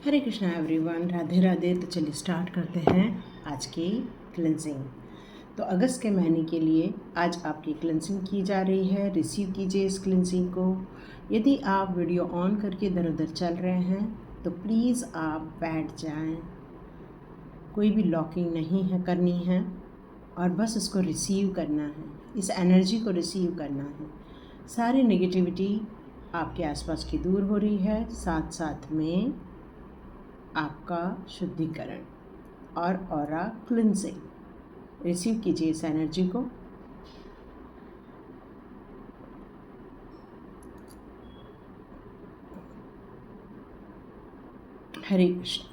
हरे Krishna everyone, Radhe Radhe. तो चलिए start करते हैं आज की क्लेंजिंग। तो अगस्त के महीने के लिए आज आपकी क्लेंजिंग की जा रही है। रिसीव कीजिए इस क्लेंजिंग को। यदि आप वीडियो ऑन करके इधर उधर चल रहे हैं तो प्लीज़ आप बैठ जाएं। कोई भी लॉकिंग नहीं है करनी है और बस इसको रिसीव करना है, इस एनर्जी को रिसीव करना है। सारी नेगेटिविटी आपके आसपास की दूर हो रही है, साथ साथ में आपका शुद्धिकरण और ऑरा क्लिनजिंग। रिसीव कीजिए इस एनर्जी को। हरे कृष्ण।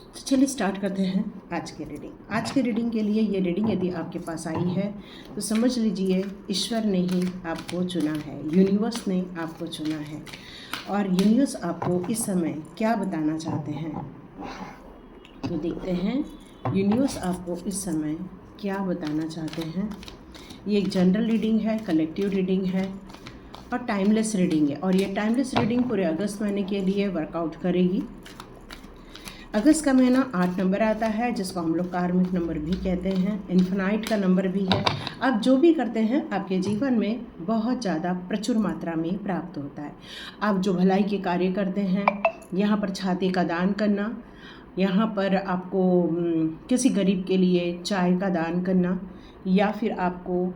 तो चलिए स्टार्ट करते हैं आज की रीडिंग। आज की रीडिंग के लिए ये रीडिंग यदि आपके पास आई है तो समझ लीजिए ईश्वर ने ही आपको चुना है, यूनिवर्स ने आपको चुना है। और यूनिवर्स आपको इस समय क्या बताना चाहते हैं तो देखते हैं यूनिवर्स आपको इस समय क्या बताना चाहते हैं। ये एक जनरल रीडिंग है, कलेक्टिव रीडिंग है और टाइमलेस रीडिंग है। और ये टाइमलेस रीडिंग पूरे अगस्त महीने के लिए वर्कआउट करेगी। अगस्त का महीना 8 नंबर आता है, जिसको हम लोग कार्मिक नंबर भी कहते हैं, इन्फिनाइट का नंबर भी है। आप जो भी करते हैं आपके जीवन में बहुत ज़्यादा प्रचुर मात्रा में प्राप्त होता है। आप जो भलाई के कार्य करते हैं, यहाँ पर छाती का दान करना, यहाँ पर आपको किसी गरीब के लिए चाय का दान करना, या फिर आपको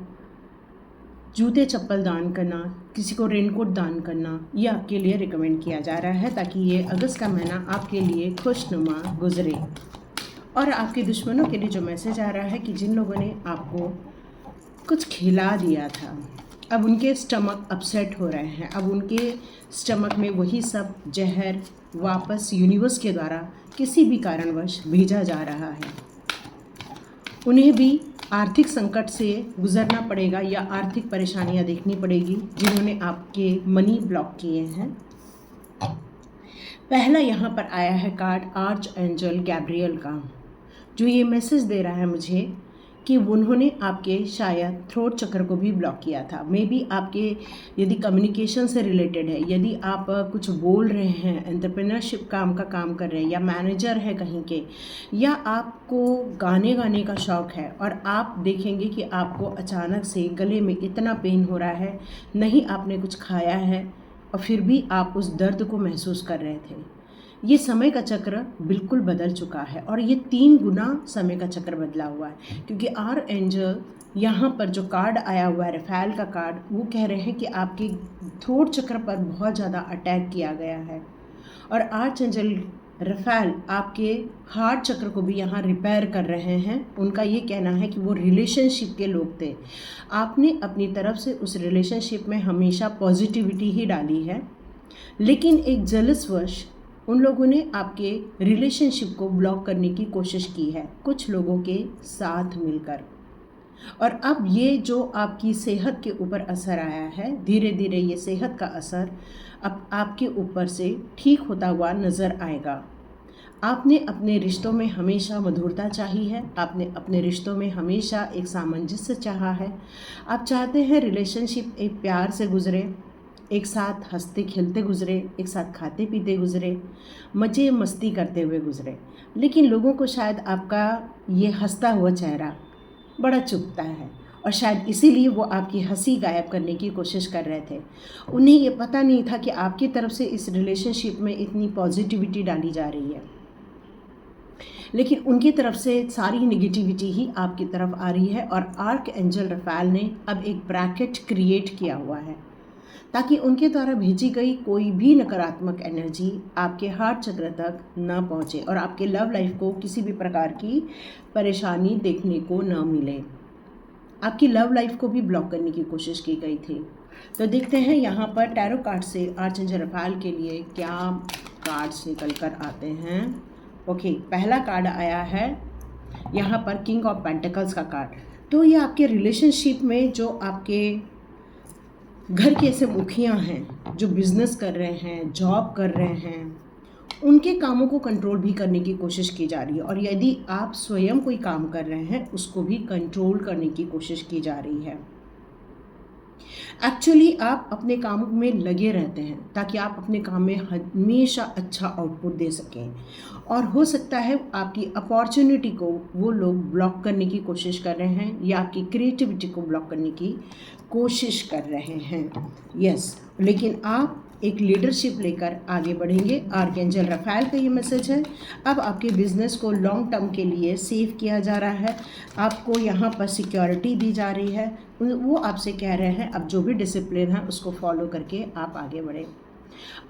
जूते चप्पल दान करना, किसी को रेनकोट दान करना, ये आपके लिए रिकमेंड किया जा रहा है ताकि ये अगस्त का महीना आपके लिए खुशनुमा गुजरे। और आपके दुश्मनों के लिए जो मैसेज आ रहा है कि जिन लोगों ने आपको कुछ खिला दिया था, अब उनके स्टमक अपसेट हो रहे हैं, अब उनके स्टमक में वही सब जहर वापस यूनिवर्स के द्वारा किसी भी कारणवश भेजा जा रहा है। उन्हें भी आर्थिक संकट से गुजरना पड़ेगा या आर्थिक परेशानियां देखनी पड़ेगी जिन्होंने आपके मनी ब्लॉक किए हैं। पहला यहाँ पर आया है कार्ड आर्च एंजल गैब्रियल का, जो ये मैसेज दे रहा है मुझे कि उन्होंने आपके शायद थ्रोट चक्र को भी ब्लॉक किया था। मे बी आपके यदि कम्युनिकेशन से रिलेटेड है, यदि आप कुछ बोल रहे हैं, एंटरप्रेन्योरशिप काम कर रहे हैं, या मैनेजर है कहीं के, या आपको गाने का शौक़ है और आप देखेंगे कि आपको अचानक से गले में इतना पेन हो रहा है, नहीं आपने कुछ खाया है और फिर भी आप उस दर्द को महसूस कर रहे थे। ये समय का चक्र बिल्कुल बदल चुका है और ये 3 गुना समय का चक्र बदला हुआ है, क्योंकि आर एंजल यहाँ पर जो कार्ड आया हुआ है, रफेल का कार्ड, वो कह रहे हैं कि आपके थ्रोट चक्र पर बहुत ज़्यादा अटैक किया गया है। और आर्च एंजल रफेल आपके हार्ट चक्र को भी यहाँ रिपेयर कर रहे हैं। उनका ये कहना है कि वो रिलेशनशिप के लोग थे, आपने अपनी तरफ से उस रिलेशनशिप में हमेशा पॉजिटिविटी ही डाली है, लेकिन एक जेलसवश उन लोगों ने आपके रिलेशनशिप को ब्लॉक करने की कोशिश की है, कुछ लोगों के साथ मिलकर। और अब ये जो आपकी सेहत के ऊपर असर आया है, धीरे धीरे ये सेहत का असर अब आपके ऊपर से ठीक होता हुआ नज़र आएगा। आपने अपने रिश्तों में हमेशा मधुरता चाही है, आपने अपने रिश्तों में हमेशा एक सामंजस्य चाहा है। आप चाहते हैं रिलेशनशिप एक प्यार से गुजरे, एक साथ हंसते खेलते गुजरे, एक साथ खाते पीते गुजरे, मज़े मस्ती करते हुए गुजरे। लेकिन लोगों को शायद आपका ये हंसता हुआ चेहरा बड़ा चुभता है और शायद इसीलिए वो आपकी हंसी गायब करने की कोशिश कर रहे थे। उन्हें ये पता नहीं था कि आपकी तरफ से इस रिलेशनशिप में इतनी पॉजिटिविटी डाली जा रही है, लेकिन उनकी तरफ से सारी नेगेटिविटी ही आपकी तरफ आ रही है। और आर्क एंजल रफेल ने अब एक ब्रैकेट क्रिएट किया हुआ है ताकि उनके द्वारा भेजी गई कोई भी नकारात्मक एनर्जी आपके हार्ट चक्र तक ना पहुँचे और आपके लव लाइफ को किसी भी प्रकार की परेशानी देखने को ना मिले। आपकी लव लाइफ को भी ब्लॉक करने की कोशिश की गई थी। तो देखते हैं यहाँ पर टैरो कार्ड से आर्च एंजल रफेल के लिए क्या कार्ड्स निकल कर आते हैं। ओके, पहला कार्ड आया है यहाँ पर किंग ऑफ पेंटिकल्स का कार्ड। तो ये आपके रिलेशनशिप में जो आपके घर के ऐसे मुखिया हैं जो बिज़नेस कर रहे हैं, जॉब कर रहे हैं, उनके कामों को कंट्रोल भी करने की कोशिश की जा रही है। और यदि आप स्वयं कोई काम कर रहे हैं उसको भी कंट्रोल करने की कोशिश की जा रही है। एक्चुअली आप अपने काम में लगे रहते हैं ताकि आप अपने काम में हमेशा अच्छा आउटपुट दे सकें, और हो सकता है आपकी अपॉर्चुनिटी को वो लोग ब्लॉक करने की कोशिश कर रहे हैं या आपकी क्रिएटिविटी को ब्लॉक करने की कोशिश कर रहे हैं। यस, लेकिन आप एक लीडरशिप लेकर आगे बढ़ेंगे। आर्कएंजल रफाएल का ये मैसेज है। अब आपके बिजनेस को लॉन्ग टर्म के लिए सेव किया जा रहा है, आपको यहाँ पर सिक्योरिटी दी जा रही है। वो आपसे कह रहे हैं अब जो भी डिसिप्लिन है उसको फॉलो करके आप आगे बढ़ें।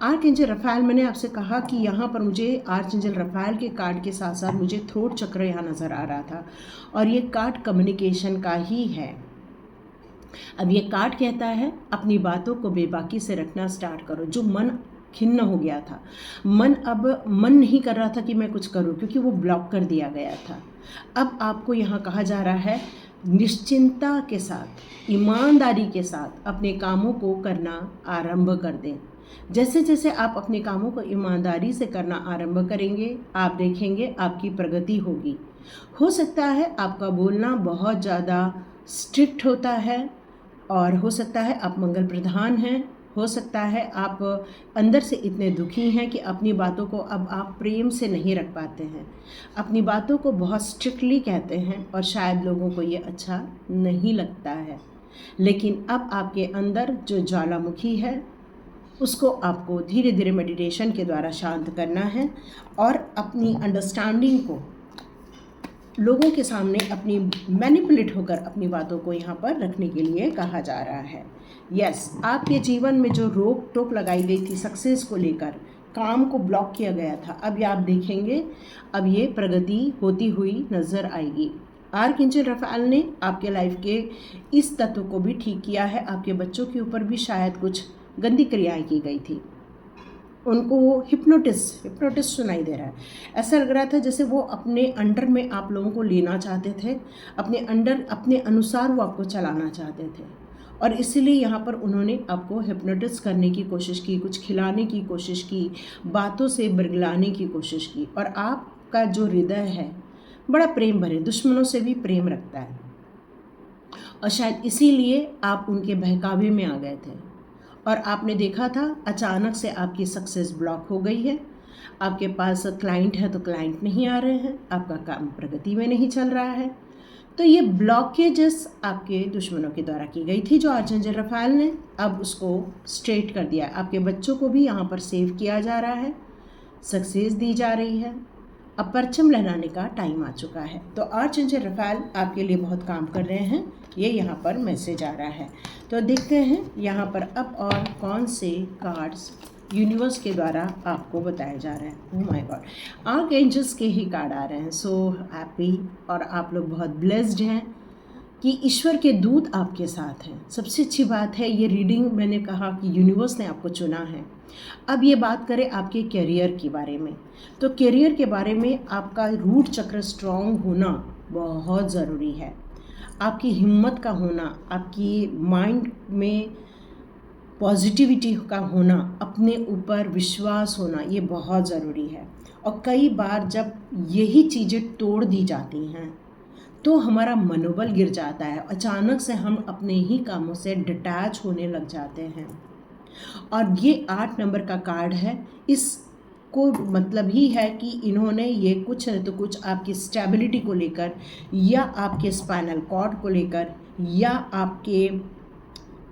आर्कएंजल रफाएल, मैंने आपसे कहा कि यहाँ पर मुझे आर्कएंजल रफाएल के कार्ड के साथ साथ मुझे थ्रोट चक्र यहाँ नज़र आ रहा था, और ये कार्ड कम्युनिकेशन का ही है। अब ये कार्ड कहता है अपनी बातों को बेबाकी से रखना स्टार्ट करो। जो मन खिन्न हो गया था, अब मन नहीं कर रहा था कि मैं कुछ करूं, क्योंकि वो ब्लॉक कर दिया गया था। अब आपको यहाँ कहा जा रहा है निश्चिंता के साथ, ईमानदारी के साथ अपने कामों को करना आरंभ कर दें। जैसे जैसे आप अपने कामों को ईमानदारी से करना आरंभ करेंगे, आप देखेंगे आपकी प्रगति होगी। हो सकता है आपका बोलना बहुत ज़्यादा स्ट्रिक्ट होता है, और हो सकता है आप मंगल प्रधान हैं, हो सकता है आप अंदर से इतने दुखी हैं कि अपनी बातों को अब आप प्रेम से नहीं रख पाते हैं, अपनी बातों को बहुत स्ट्रिक्टली कहते हैं, और शायद लोगों को ये अच्छा नहीं लगता है। लेकिन अब आपके अंदर जो ज्वालामुखी है उसको आपको धीरे धीरे मेडिटेशन के द्वारा शांत करना है, और अपनी अंडरस्टैंडिंग को लोगों के सामने अपनी मैनिपुलेट होकर अपनी बातों को यहाँ पर रखने के लिए कहा जा रहा है। यस, आपके जीवन में जो रोक टोक लगाई गई थी सक्सेस को लेकर, काम को ब्लॉक किया गया था, अब ये आप देखेंगे अब ये प्रगति होती हुई नज़र आएगी। आर्कएंजल रफाएल ने आपके लाइफ के इस तत्व को भी ठीक किया है। आपके बच्चों के ऊपर भी शायद कुछ गंदी क्रियाएं की गई थी, उनको वो हिप्नोटिस्ट सुनाई दे रहा है। ऐसा लग रहा था जैसे वो अपने अंडर में आप लोगों को लेना चाहते थे, अपने अंडर अपने अनुसार वो आपको चलाना चाहते थे, और इसीलिए यहाँ पर उन्होंने आपको हिप्नोटिस्ट करने की कोशिश की, कुछ खिलाने की कोशिश की, बातों से बरगलाने की कोशिश की। और आपका जो हृदय है बड़ा प्रेम भरे, दुश्मनों से भी प्रेम रखता है, और शायद इसीलिए आप उनके बहकावे में आ गए थे, और आपने देखा था अचानक से आपकी सक्सेस ब्लॉक हो गई है। आपके पास क्लाइंट है तो क्लाइंट नहीं आ रहे हैं, आपका काम प्रगति में नहीं चल रहा है। तो ये ब्लॉकेजेस आपके दुश्मनों के द्वारा की गई थी, जो आर्कएंजल रफाएल ने अब उसको स्ट्रेट कर दिया। आपके बच्चों को भी यहाँ पर सेव किया जा रहा है, सक्सेस दी जा रही है, अब परचम लहराने का टाइम आ चुका है। तो आर्कएंजल रफाएल आपके लिए बहुत काम कर रहे हैं, ये यहाँ पर मैसेज आ रहा है। तो देखते हैं यहाँ पर अब और कौन से कार्ड्स यूनिवर्स के द्वारा आपको बताया जा रहा है। ओह माय गॉड, आर्कएंजल्स के ही कार्ड आ रहे हैं। सो हैप्पी, और आप लोग बहुत ब्लेस्ड हैं कि ईश्वर के दूत आपके साथ हैं। सबसे अच्छी बात है ये रीडिंग, मैंने कहा कि यूनिवर्स ने आपको चुना है। अब ये बात करें आपके करियर के बारे में, तो करियर के बारे में आपका रूट चक्र स्ट्रॉन्ग होना बहुत ज़रूरी है। आपकी हिम्मत का होना, आपकी माइंड में पॉजिटिविटी का होना, अपने ऊपर विश्वास होना, ये बहुत ज़रूरी है। और कई बार जब यही चीज़ें तोड़ दी जाती हैं तो हमारा मनोबल गिर जाता है, अचानक से हम अपने ही कामों से डिटैच होने लग जाते हैं। और ये 8 नंबर का कार्ड है, इसको मतलब ही है कि इन्होंने ये कुछ न तो कुछ आपकी स्टेबिलिटी को लेकर, या आपके स्पाइनल कॉर्ड को लेकर, या आपके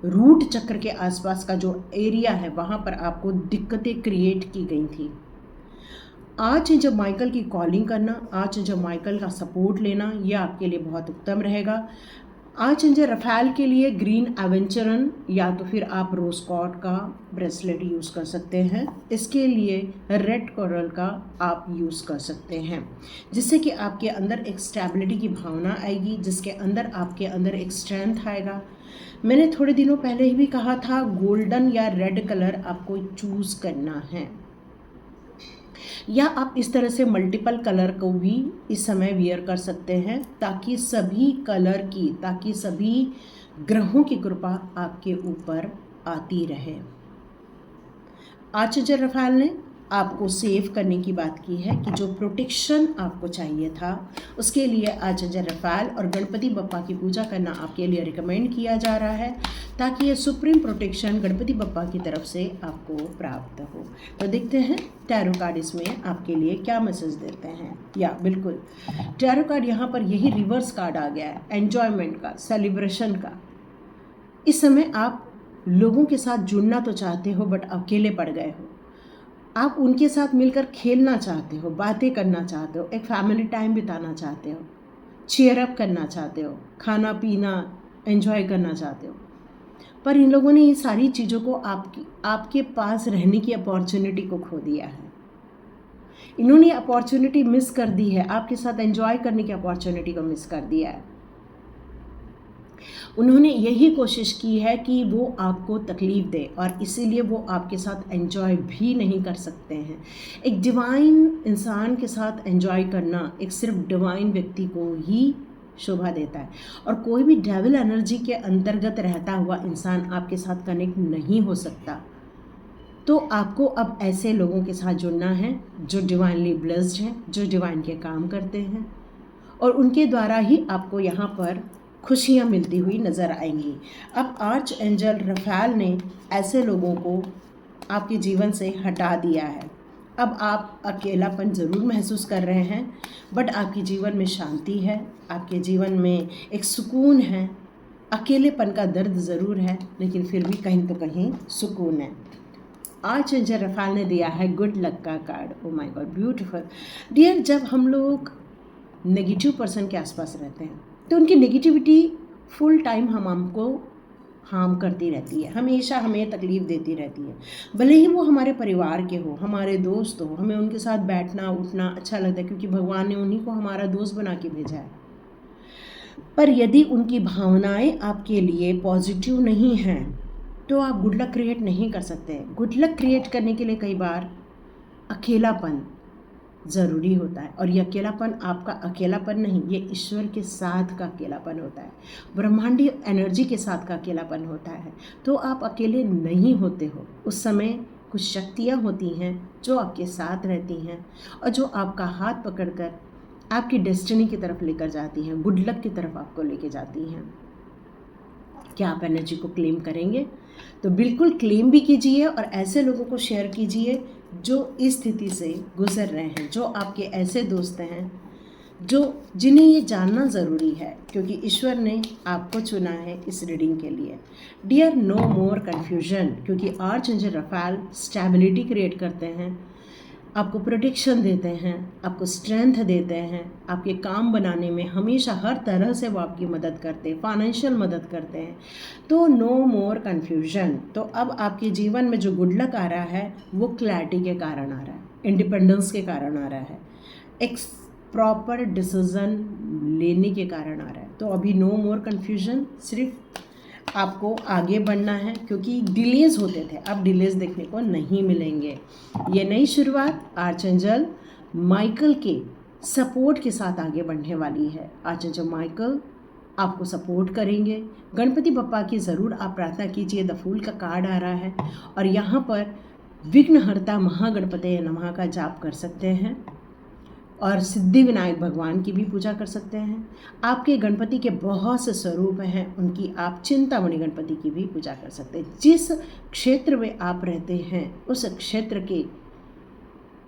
रूट चक्र के आसपास का जो एरिया है वहाँ पर आपको दिक्कतें क्रिएट की गई थी। आज जब माइकल की कॉलिंग करना, आज जब माइकल का सपोर्ट लेना, यह आपके लिए बहुत उत्तम रहेगा। आर्कएंजल रफाएल के लिए ग्रीन एवेंचरन या तो फिर आप रोज कॉर्ड का ब्रेसलेट यूज़ कर सकते हैं, इसके लिए रेड कोरल का आप यूज़ कर सकते हैं, जिससे कि आपके अंदर एक स्टेबिलिटी की भावना आएगी, जिसके अंदर आपके अंदर एक स्ट्रेंथ आएगा। मैंने थोड़े दिनों पहले ही भी कहा था गोल्डन या रेड कलर आपको चूज़ करना है, या आप इस तरह से मल्टीपल कलर को भी इस समय वियर कर सकते हैं, ताकि सभी ग्रहों की कृपा आपके ऊपर आती रहे। आर्कएंजल रफाएल ने आपको सेव करने की बात की है कि जो प्रोटेक्शन आपको चाहिए था उसके लिए आचार्य रफाल और गणपति बप्पा की पूजा करना आपके लिए रिकमेंड किया जा रहा है, ताकि ये सुप्रीम प्रोटेक्शन गणपति बप्पा की तरफ से आपको प्राप्त हो। तो देखते हैं टैरो कार्ड इसमें आपके लिए क्या मैसेज देते हैं। या बिल्कुल टैरो कार्ड यहाँ पर यही रिवर्स कार्ड आ गया है, एन्जॉयमेंट का, सेलिब्रेशन का। इस समय आप लोगों के साथ जुड़ना तो चाहते हो बट अकेले पड़ गए हो। आप उनके साथ मिलकर खेलना चाहते हो, बातें करना चाहते हो, एक फैमिली टाइम बिताना चाहते हो, चीयर अप करना चाहते हो, खाना पीना एंजॉय करना चाहते हो, पर इन लोगों ने ये सारी चीज़ों को आपके पास रहने की अपॉर्चुनिटी को खो दिया है। इन्होंने अपॉर्चुनिटी मिस कर दी है, आपके साथ एंजॉय करने की अपॉर्चुनिटी को मिस कर दिया है। उन्होंने यही कोशिश की है कि वो आपको तकलीफ़ दे और इसीलिए वो आपके साथ एंजॉय भी नहीं कर सकते हैं। एक डिवाइन इंसान के साथ एंजॉय करना एक सिर्फ डिवाइन व्यक्ति को ही शोभा देता है, और कोई भी डेविल एनर्जी के अंतर्गत रहता हुआ इंसान आपके साथ कनेक्ट नहीं हो सकता। तो आपको अब ऐसे लोगों के साथ जुड़ना है जो डिवाइनली ब्लेस्ड हैं, जो डिवाइन के काम करते हैं, और उनके द्वारा ही आपको यहाँ पर खुशियाँ मिलती हुई नज़र आएंगी। अब आर्च एंजल रफाल ने ऐसे लोगों को आपके जीवन से हटा दिया है। अब आप अकेलापन ज़रूर महसूस कर रहे हैं, बट आपके जीवन में शांति है, आपके जीवन में एक सुकून है। अकेलेपन का दर्द ज़रूर है, लेकिन फिर भी कहीं तो कहीं सुकून है। आर्च एंजल रफाल ने दिया है गुड लक का card. Oh my God, beautiful dear. जब हम लोग नेगेटिव पर्सन के आसपास रहते हैं तो उनकी नेगेटिविटी फुल टाइम हमको हार्म करती रहती है, हमेशा हमें तकलीफ़ देती रहती है। भले ही वो हमारे परिवार के हो, हमारे दोस्त हो, हमें उनके साथ बैठना उठना अच्छा लगता है, क्योंकि भगवान ने उन्हीं को हमारा दोस्त बना के भेजा है। पर यदि उनकी भावनाएं आपके लिए पॉजिटिव नहीं हैं तो आप गुड लक क्रिएट नहीं कर सकते। गुड लक क्रिएट करने के लिए कई बार अकेलापन ज़रूरी होता है, और ये अकेलापन आपका अकेलापन नहीं, ये ईश्वर के साथ का अकेलापन होता है, ब्रह्मांडीय एनर्जी के साथ का अकेलापन होता है। तो आप अकेले नहीं होते हो। उस समय कुछ शक्तियाँ होती हैं जो आपके साथ रहती हैं और जो आपका हाथ पकड़कर आपकी डेस्टिनी की तरफ लेकर जाती हैं, गुड लक की तरफ आपको लेके जाती हैं। क्या आप एनर्जी को क्लेम करेंगे? तो बिल्कुल क्लेम भी कीजिए और ऐसे लोगों को शेयर कीजिए जो इस स्थिति से गुजर रहे हैं, जो आपके ऐसे दोस्त हैं जिन्हें ये जानना ज़रूरी है, क्योंकि ईश्वर ने आपको चुना है इस रीडिंग के लिए। डियर, नो मोर कन्फ्यूजन, क्योंकि arch angel Rafale stability create करते हैं, आपको प्रोटेक्शन देते हैं, आपको स्ट्रेंथ देते हैं, आपके काम बनाने में हमेशा हर तरह से वो आपकी मदद करते हैं, फाइनेंशियल मदद करते हैं। तो नो मोर कन्फ्यूजन। तो अब आपके जीवन में जो गुड लक आ रहा है वो क्लैरिटी के कारण आ रहा है, इंडिपेंडेंस के कारण आ रहा है, एक प्रॉपर डिसीज़न लेने के कारण आ रहा है। तो अभी नो मोर कन्फ्यूजन, सिर्फ आपको आगे बढ़ना है, क्योंकि डिलेज होते थे, अब डिलेज देखने को नहीं मिलेंगे। ये नई शुरुआत आर्च एंजल माइकल के सपोर्ट के साथ आगे बढ़ने वाली है। आर्च एंजल माइकल आपको सपोर्ट करेंगे। गणपति बप्पा की ज़रूर आप प्रार्थना कीजिए। द फूल का कार्ड आ रहा है, और यहाँ पर विघ्नहर्ता महागणपति नमः का जाप कर सकते हैं, और सिद्धि विनायक भगवान की भी पूजा कर सकते हैं। आपके गणपति के बहुत से स्वरूप हैं, उनकी आप चिंतामणि गणपति की भी पूजा कर सकते हैं। जिस क्षेत्र में आप रहते हैं उस क्षेत्र के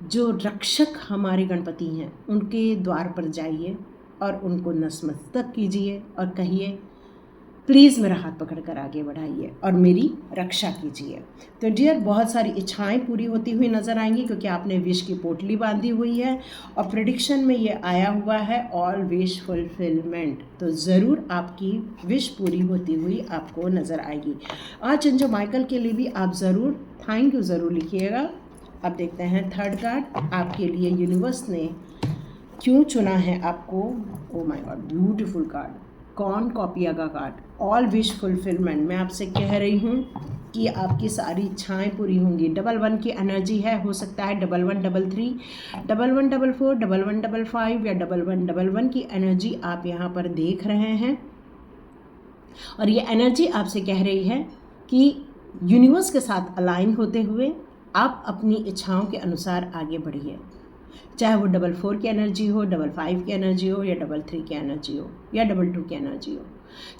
जो रक्षक हमारे गणपति हैं उनके द्वार पर जाइए और उनको नतमस्तक कीजिए और कहिए प्लीज़ मेरा हाथ पकड़कर आगे बढ़ाइए और मेरी रक्षा कीजिए। तो डियर, बहुत सारी इच्छाएं पूरी होती हुई नज़र आएंगी, क्योंकि आपने विश की पोटली बांधी हुई है और प्रेडिक्शन में ये आया हुआ है ऑल विश फुलफिलमेंट। तो ज़रूर आपकी विश पूरी होती हुई आपको नज़र आएगी। आर्च एंजल माइकल के लिए भी आप ज़रूर थैंक यू ज़रूर लिखिएगा। अब देखते हैं थर्ड कार्ड आपके लिए यूनिवर्स ने क्यों चुना है आपको। ओ माय गॉड, ब्यूटीफुल कार्ड, कौन कॉपिया का कार्ड, ऑल विश फुलफिलमेंट। मैं आपसे कह रही हूँ कि आपकी सारी इच्छाएं पूरी होंगी। 11 की एनर्जी है, हो सकता है 1133, 1144, 1155 या 1111 की एनर्जी आप यहाँ पर देख रहे हैं। और ये एनर्जी आपसे कह रही है कि यूनिवर्स के साथ अलाइन होते हुए आप अपनी इच्छाओं के अनुसार आगे बढ़िए, चाहे वो 4 की एनर्जी हो, 5 की एनर्जी हो, या 3 की एनर्जी हो, या 2 की एनर्जी हो,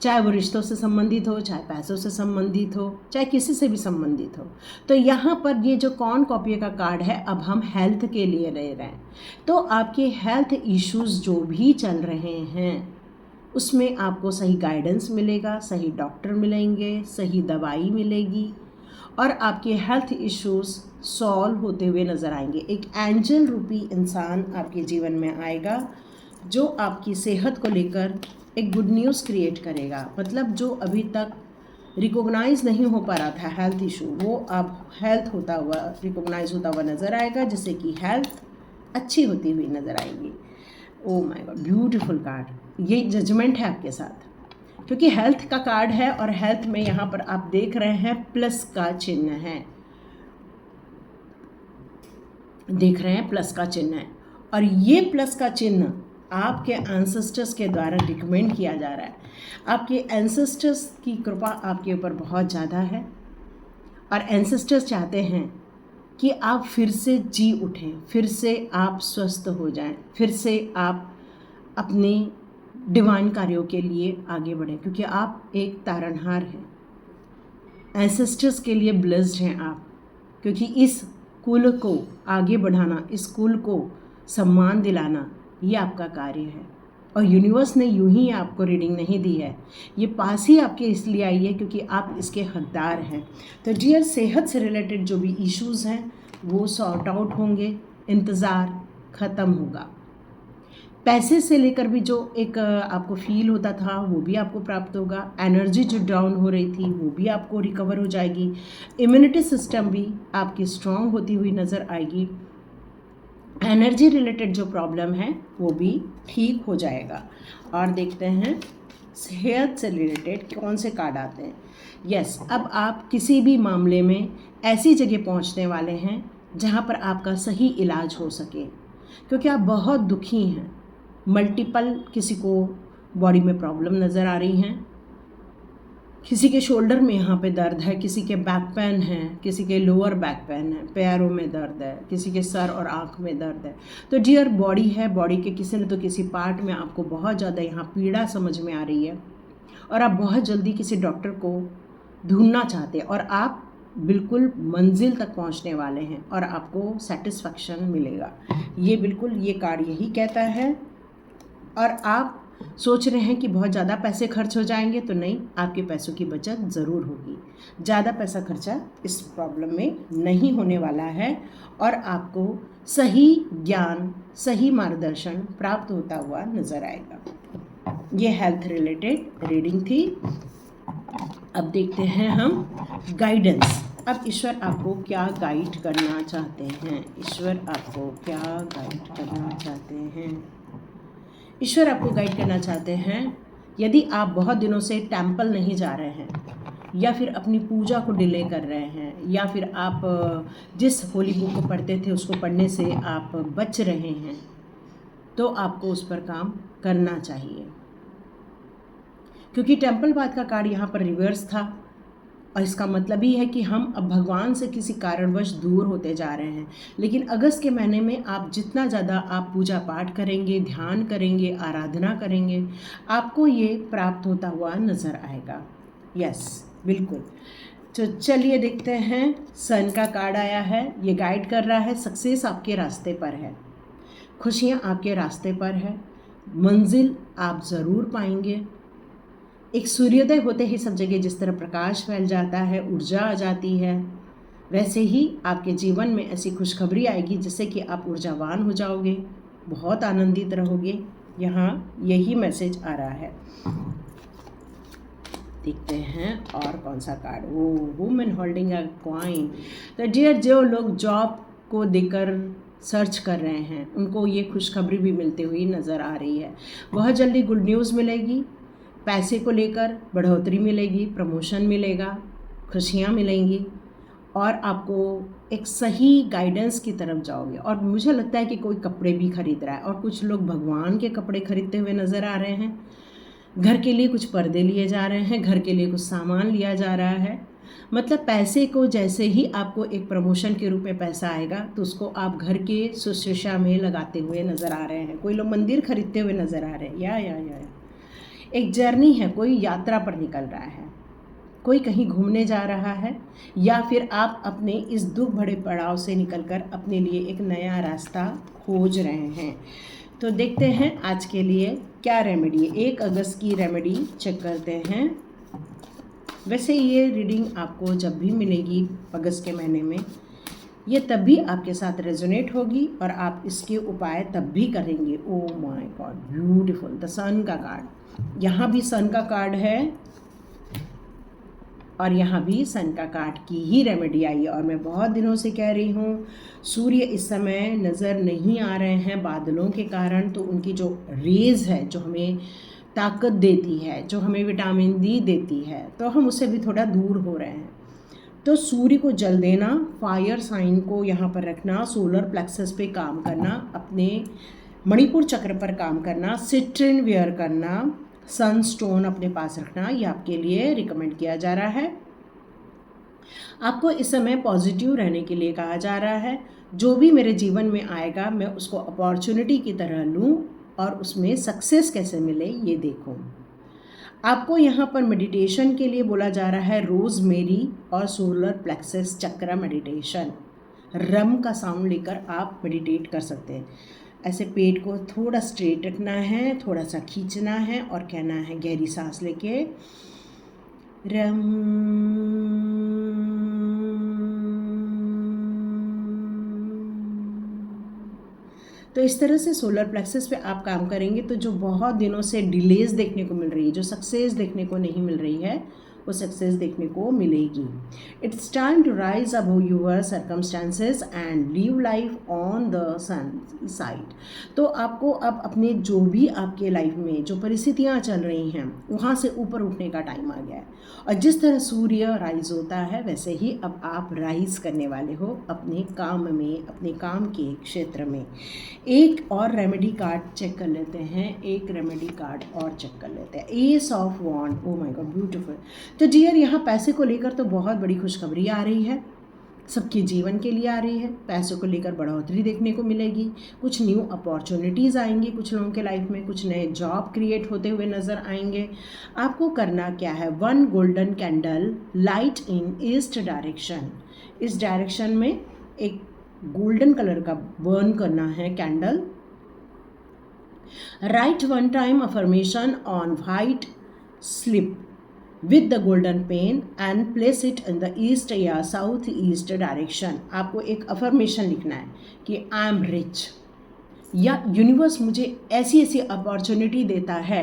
चाहे वो रिश्तों से संबंधित हो, चाहे पैसों से संबंधित हो, चाहे किसी से भी संबंधित हो। तो यहाँ पर ये जो कौन कॉपी का कार्ड है, अब हम हेल्थ के लिए ले रहे हैं। तो आपके हेल्थ इश्यूज़ जो भी चल रहे हैं उसमें आपको सही गाइडेंस मिलेगा, सही डॉक्टर मिलेंगे, सही दवाई मिलेगी और आपके हेल्थ इश्यूज़ सॉल्व होते हुए नज़र आएंगे। एक एंजल रूपी इंसान आपके जीवन में आएगा जो आपकी सेहत को लेकर एक गुड न्यूज़ क्रिएट करेगा। मतलब जो अभी तक रिकॉग्नाइज नहीं हो पा रहा था हेल्थ इशू, वो अब हेल्थ होता हुआ रिकॉग्नाइज होता हुआ नज़र आएगा, जिससे कि हेल्थ अच्छी होती हुई नज़र आएगी। ओ माय गॉड, ब्यूटीफुल कार्ड। ये जजमेंट है आपके साथ, क्योंकि हेल्थ का कार्ड है और हेल्थ में यहाँ पर आप देख रहे हैं प्लस का चिन्ह है, देख रहे हैं प्लस का चिन्ह है। और ये प्लस का चिन्ह आपके एंसेस्टर्स के द्वारा रिकमेंड किया जा रहा है। आपके एंसेस्टर्स की कृपा आपके ऊपर बहुत ज़्यादा है और एंसेस्टर्स चाहते हैं कि आप फिर से जी उठें, फिर से आप स्वस्थ हो जाएं, फिर से आप अपने डिवाइन कार्यों के लिए आगे बढ़ें, क्योंकि आप एक तारनहार हैं। एंसेस्टर्स के लिए ब्लेस्ड हैं आप, क्योंकि इस कुल को आगे बढ़ाना, इस कुल को सम्मान दिलाना, ये आपका कार्य है। और यूनिवर्स ने यूं ही आपको रीडिंग नहीं दी है, ये पास ही आपके इसलिए आई है क्योंकि आप इसके हकदार हैं। तो डियर, सेहत से रिलेटेड जो भी इश्यूज़ हैं वो सॉर्ट आउट होंगे, इंतज़ार ख़त्म होगा। पैसे से लेकर भी जो एक आपको फील होता था वो भी आपको प्राप्त होगा। एनर्जी जो डाउन हो रही थी वो भी आपको रिकवर हो जाएगी। इम्यूनिटी सिस्टम भी आपकी स्ट्रांग होती हुई नज़र आएगी। एनर्जी रिलेटेड जो प्रॉब्लम है वो भी ठीक हो जाएगा। और देखते हैं सेहत से रिलेटेड कौन से कार्ड आते हैं। यस, अब आप किसी भी मामले में ऐसी जगह पहुंचने वाले हैं जहां पर आपका सही इलाज हो सके, क्योंकि आप बहुत दुखी हैं। मल्टीपल किसी को बॉडी में प्रॉब्लम नज़र आ रही हैं, किसी के शोल्डर में यहाँ पे दर्द है, किसी के बैक पेन है, किसी के लोअर बैक पेन है, पैरों में दर्द है, किसी के सर और आँख में दर्द है। तो डियर, बॉडी है, बॉडी के किसी न तो किसी पार्ट में आपको बहुत ज़्यादा यहाँ पीड़ा समझ में आ रही है और आप बहुत जल्दी किसी डॉक्टर को ढूंढना चाहते हैं और आप बिल्कुल मंजिल तक पहुंचने वाले हैं और आपको सेटिस्फैक्शन मिलेगा। ये बिल्कुल ये कार्ड यही कहता है। और आप सोच रहे हैं कि बहुत ज़्यादा पैसे खर्च हो जाएंगे, तो नहीं, आपके पैसों की बचत ज़रूर होगी। ज़्यादा पैसा खर्चा इस प्रॉब्लम में नहीं होने वाला है और आपको सही ज्ञान, सही मार्गदर्शन प्राप्त होता हुआ नज़र आएगा। ये हेल्थ रिलेटेड रीडिंग थी। अब देखते हैं हम गाइडेंस। अब ईश्वर आपको क्या गाइड करना चाहते हैं? ईश्वर आपको क्या गाइड करना चाहते हैं? ईश्वर आपको गाइड करना चाहते हैं, यदि आप बहुत दिनों से टेंपल नहीं जा रहे हैं या फिर अपनी पूजा को डिले कर रहे हैं या फिर आप जिस होली बुक को पढ़ते थे उसको पढ़ने से आप बच रहे हैं, तो आपको उस पर काम करना चाहिए। क्योंकि टेंपल बात का कार्ड यहाँ पर रिवर्स था और इसका मतलब ही है कि हम अब भगवान से किसी कारणवश दूर होते जा रहे हैं। लेकिन अगस्त के महीने में आप जितना ज़्यादा आप पूजा पाठ करेंगे, ध्यान करेंगे, आराधना करेंगे, आपको ये प्राप्त होता हुआ नज़र आएगा। यस, बिल्कुल। तो चलिए देखते हैं, सन का कार्ड आया है। ये गाइड कर रहा है सक्सेस आपके रास्ते पर है, खुशियाँ आपके रास्ते पर है, मंजिल आप ज़रूर पाएंगे। एक सूर्योदय होते ही सब जगह जिस तरह प्रकाश फैल जाता है, ऊर्जा आ जाती है, वैसे ही आपके जीवन में ऐसी खुशखबरी आएगी जिससे कि आप ऊर्जावान हो जाओगे, बहुत आनंदित रहोगे। यहाँ यही मैसेज आ रहा है। देखते हैं और कौन सा कार्ड। वो वुमेन होल्डिंग अ कॉइन। तो डियर, जो लोग जॉब को देकर सर्च कर रहे हैं उनको ये खुशखबरी भी मिलती हुई नज़र आ रही है। बहुत जल्दी गुड न्यूज़ मिलेगी, पैसे को लेकर बढ़ोतरी मिलेगी, प्रमोशन मिलेगा, खुशियाँ मिलेंगी और आपको एक सही गाइडेंस की तरफ जाओगे। और मुझे लगता है कि कोई कपड़े भी खरीद रहा है और कुछ लोग भगवान के कपड़े खरीदते हुए नज़र आ रहे हैं। घर के लिए कुछ पर्दे लिए जा रहे हैं, घर के लिए कुछ सामान लिया जा रहा है। मतलब पैसे को जैसे ही आपको एक प्रमोशन के रूप में पैसा आएगा तो उसको आप घर के शुश्रूषा में लगाते हुए नज़र आ रहे हैं। कोई लोग मंदिर खरीदते हुए नज़र आ रहे हैं। या एक जर्नी है, कोई यात्रा पर निकल रहा है, कोई कहीं घूमने जा रहा है, या फिर आप अपने इस दुख भरे पड़ाव से निकलकर अपने लिए एक नया रास्ता खोज रहे हैं। तो देखते हैं आज के लिए क्या रेमेडी है। 1 अगस्त की रेमेडी चेक करते हैं। वैसे ये रीडिंग आपको जब भी मिलेगी अगस्त के महीने में, ये तब भी आपके साथ रेजोनेट होगी और आप इसके उपाय तब भी करेंगे। Oh my God, beautiful. The sun का कार्ड, यहाँ भी सन का कार्ड है और यहाँ भी सन का कार्ड की ही रेमेडी आई है। और मैं बहुत दिनों से कह रही हूँ, सूर्य इस समय नज़र नहीं आ रहे हैं बादलों के कारण, तो उनकी जो रेज़ है, जो हमें ताकत देती है, जो हमें विटामिन डी देती है, तो हम उससे भी थोड़ा दूर हो रहे हैं। तो सूर्य को जल देना, फायर साइन को यहाँ पर रखना, सोलर प्लेक्सस पे काम करना, अपने मणिपुर चक्र पर काम करना, सिट्रिन वेयर करना, सनस्टोन अपने पास रखना, ये आपके लिए रिकमेंड किया जा रहा है। आपको इस समय पॉजिटिव रहने के लिए कहा जा रहा है। जो भी मेरे जीवन में आएगा मैं उसको अपॉर्चुनिटी की तरह लूँ और उसमें सक्सेस कैसे मिले ये देखूं। आपको यहाँ पर मेडिटेशन के लिए बोला जा रहा है रोज़मेरी और सोलर प्लेक्सस चक्र मेडिटेशन। रम का साउंड लेकर आप मेडिटेट कर सकते हैं। ऐसे पेट को थोड़ा स्ट्रेट रखना है, थोड़ा सा खींचना है और कहना है गहरी सांस लेके रम। तो इस तरह से सोलर प्लेक्सस पे आप काम करेंगे तो जो बहुत दिनों से डिलेज देखने को मिल रही है, जो सक्सेस देखने को नहीं मिल रही है, वो सक्सेस देखने को मिलेगी। It's time to rise above your circumstances and live life on the sun side. तो आपको अब अपने जो भी आपके लाइफ में जो परिस्थितियाँ चल रही हैं वहाँ से ऊपर उठने का टाइम आ गया है। और जिस तरह सूर्य राइज होता है वैसे ही अब आप राइज करने वाले हो अपने काम में, अपने काम के क्षेत्र में। एक और रेमेडी कार्ड चेक कर लेते हैं, एक रेमेडी कार्ड और चेक कर लेते हैं। Ace of wand, oh my God beautiful. तो डियर, यहाँ पैसे को लेकर तो बहुत बड़ी खुशखबरी आ रही है, सबके जीवन के लिए आ रही है। पैसों को लेकर बढ़ोतरी देखने को मिलेगी, कुछ न्यू अपॉर्चुनिटीज़ आएंगी कुछ लोगों के लाइफ में, कुछ नए जॉब क्रिएट होते हुए नज़र आएंगे। आपको करना क्या है, 1 golden candle light in east direction. इस डायरेक्शन में एक गोल्डन कलर का बर्न करना है candle. Right 1 time affirmation on white slip with the golden pen and place it in the east या साउथ ईस्ट डायरेक्शन। आपको एक अफर्मेशन लिखना है कि आई एम रिच, या यूनिवर्स मुझे ऐसी ऐसी अपॉर्चुनिटी देता है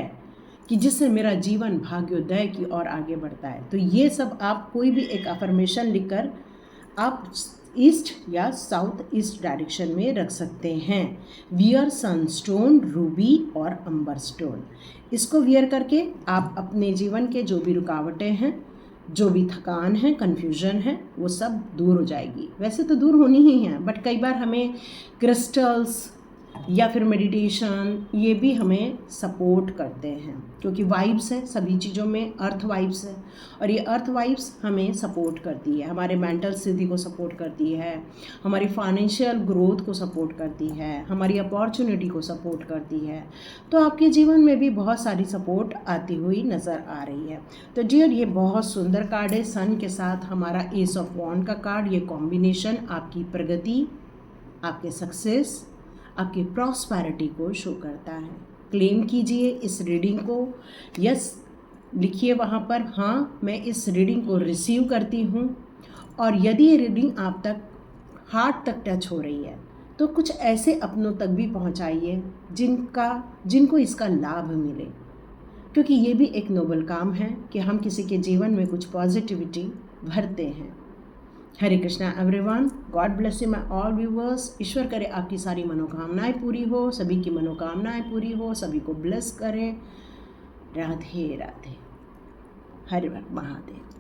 कि जिससे मेरा जीवन भाग्योदय की ओर आगे बढ़ता है। तो ये सब आप कोई भी एक अफर्मेशन लिखकर आप ईस्ट या साउथ ईस्ट डायरेक्शन में रख सकते हैं। वियर सनस्टोन, रूबी और अंबर स्टोन। इसको वियर करके आप अपने जीवन के जो भी रुकावटें हैं, जो भी थकान है, कन्फ्यूजन है, वो सब दूर हो जाएगी। वैसे तो दूर होनी ही है, बट कई बार हमें क्रिस्टल्स या फिर मेडिटेशन ये भी हमें सपोर्ट करते हैं, क्योंकि वाइब्स है सभी चीज़ों में, अर्थ वाइब्स है, और ये अर्थ वाइब्स हमें सपोर्ट करती है, हमारे मेंटल स्थिति को सपोर्ट करती है, हमारी फाइनेंशियल ग्रोथ को सपोर्ट करती है, हमारी अपॉर्चुनिटी को सपोर्ट करती है। तो आपके जीवन में भी बहुत सारी सपोर्ट आती हुई नज़र आ रही है। तो डियर, ये बहुत सुंदर कार्ड है, सन के साथ हमारा एस ऑफ वॉन्ड का कार्ड। ये कॉम्बिनेशन आपकी प्रगति, आपके सक्सेस, आपकी प्रॉस्पेरिटी को शो करता है। क्लेम कीजिए इस रीडिंग को, यस लिखिए वहाँ पर, हाँ मैं इस रीडिंग को रिसीव करती हूँ। और यदि ये रीडिंग आप तक हार्ट तक टच हो रही है तो कुछ ऐसे अपनों तक भी पहुँचाइए जिनको इसका लाभ मिले, क्योंकि ये भी एक नोबल काम है कि हम किसी के जीवन में कुछ पॉजिटिविटी भरते हैं। Hare Krishna everyone, God bless you my all viewers. ईश्वर करे आपकी सारी मनोकामनाएं पूरी हो, सभी की मनोकामनाएं पूरी हो, सभी को ब्लेस करें। राधे राधे, हरे महादेव।